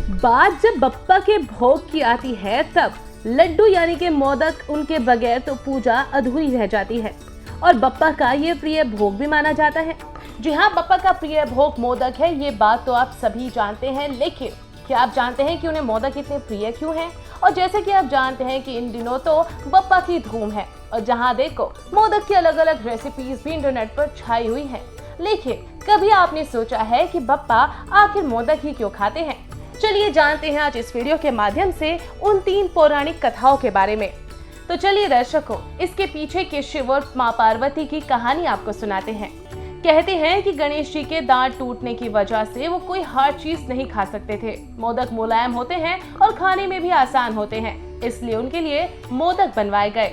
बात जब बप्पा के भोग की आती है तब लड्डू यानी कि मोदक उनके बगैर तो पूजा अधूरी रह जाती है और बप्पा का ये प्रिय भोग भी माना जाता है। जी हाँ, बप्पा का प्रिय भोग मोदक है, ये बात तो आप सभी जानते हैं। लेकिन क्या आप जानते हैं कि उन्हें मोदक इतने प्रिय क्यों हैं? और जैसे कि आप जानते हैं कि इन दिनों तो बप्पा की धूम है और जहाँ देखो मोदक की अलग अलग रेसिपीज भी इंटरनेट पर छाई हुई हैं। लेकिन कभी आपने सोचा है कि बप्पा आखिर मोदक ही क्यों खाते हैं? चलिए जानते हैं आज इस वीडियो के माध्यम से उन 3 पौराणिक कथाओं के बारे में। तो चलिए दर्शकों, इसके पीछे के शिव और माँ पार्वती की कहानी आपको सुनाते हैं। कहते हैं कि गणेश जी के दांत टूटने की वजह से वो कोई हार्ड चीज नहीं खा सकते थे। मोदक मुलायम होते हैं और खाने में भी आसान होते हैं, इसलिए उनके लिए मोदक बनवाए गए।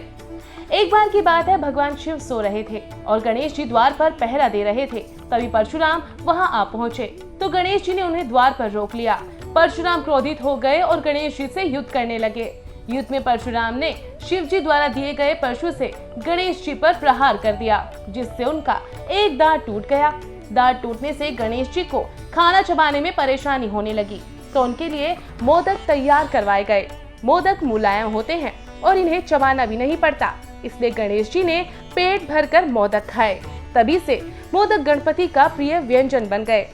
एक बार की बात है, भगवान शिव सो रहे थे और गणेश जी द्वार पर पहरा दे रहे थे। तभी परशुराम वहां आ पहुंचे तो गणेश जी ने उन्हें द्वार पर रोक लिया। परशुराम क्रोधित हो गए और गणेश जी से युद्ध करने लगे। युद्ध में परशुराम ने शिव जी द्वारा दिए गए परशु से गणेश जी पर प्रहार कर दिया, जिससे उनका एक दांत टूट गया। दांत टूटने से गणेश जी को खाना चबाने में परेशानी होने लगी, तो उनके लिए मोदक तैयार करवाए गए। मोदक मुलायम होते हैं और इन्हें चबाना भी नहीं पड़ता, इसलिए गणेश जी ने पेट भरकर मोदक खाए। तभी से मोदक गणपति का प्रिय व्यंजन बन गए।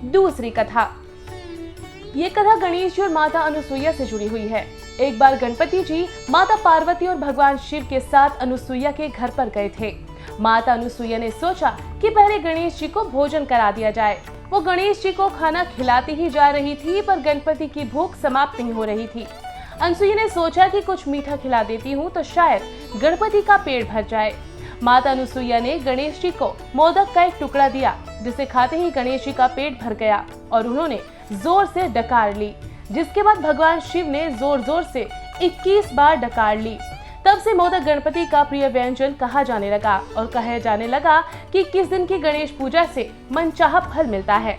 दूसरी कथा। ये कथा गणेश जी और माता अनुसुईया से जुड़ी हुई है। एक बार गणपति जी माता पार्वती और भगवान शिव के साथ अनुसुईया के घर पर गए थे। माता अनुसुईया ने सोचा कि पहले गणेश जी को भोजन करा दिया जाए। वो गणेश जी को खाना खिलाती ही जा रही थी, पर गणपति की भूख समाप्त नहीं हो रही थी। अनुसुईया ने सोचा कि कुछ मीठा खिला देती हूँ तो शायद गणपति का पेट भर जाए। माता अनुसुईया ने गणेश जी को मोदक का एक टुकड़ा दिया, जिसे खाते ही गणेश जी का पेट भर गया और उन्होंने जोर से डकार ली। जिसके बाद भगवान शिव ने जोर जोर से 21 बार डकार ली। तब से मोदक गणपति का प्रिय व्यंजन कहा जाने लगा और कहा जाने लगा कि 21 दिन की गणेश पूजा से मनचाहा फल मिलता है।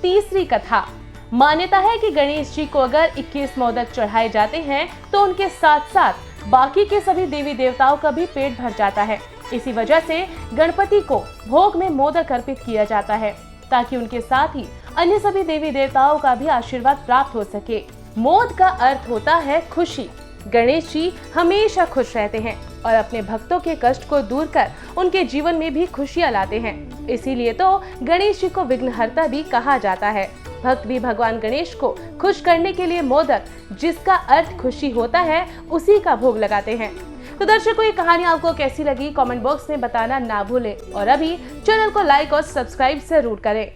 तीसरी कथा। मान्यता है कि गणेश जी को अगर 21 मोदक चढ़ाए जाते हैं तो उनके साथ साथ बाकी के सभी देवी देवताओं का भी पेट भर जाता है। इसी वजह से गणपति को भोग में मोदक अर्पित किया जाता है, ताकि उनके साथ ही अन्य सभी देवी देवताओं का भी आशीर्वाद प्राप्त हो सके। मोद का अर्थ होता है खुशी। गणेश जी हमेशा खुश रहते हैं और अपने भक्तों के कष्ट को दूर कर उनके जीवन में भी खुशियां लाते हैं। इसीलिए तो गणेश जी को विघ्नहर्ता भी कहा जाता है। भक्त भी भगवान गणेश को खुश करने के लिए मोदक, जिसका अर्थ खुशी होता है, उसी का भोग लगाते हैं। तो दर्शकों, ये कहानी आपको कैसी लगी कमेंट बॉक्स में बताना ना भूलें और अभी चैनल को लाइक और सब्सक्राइब जरूर करें।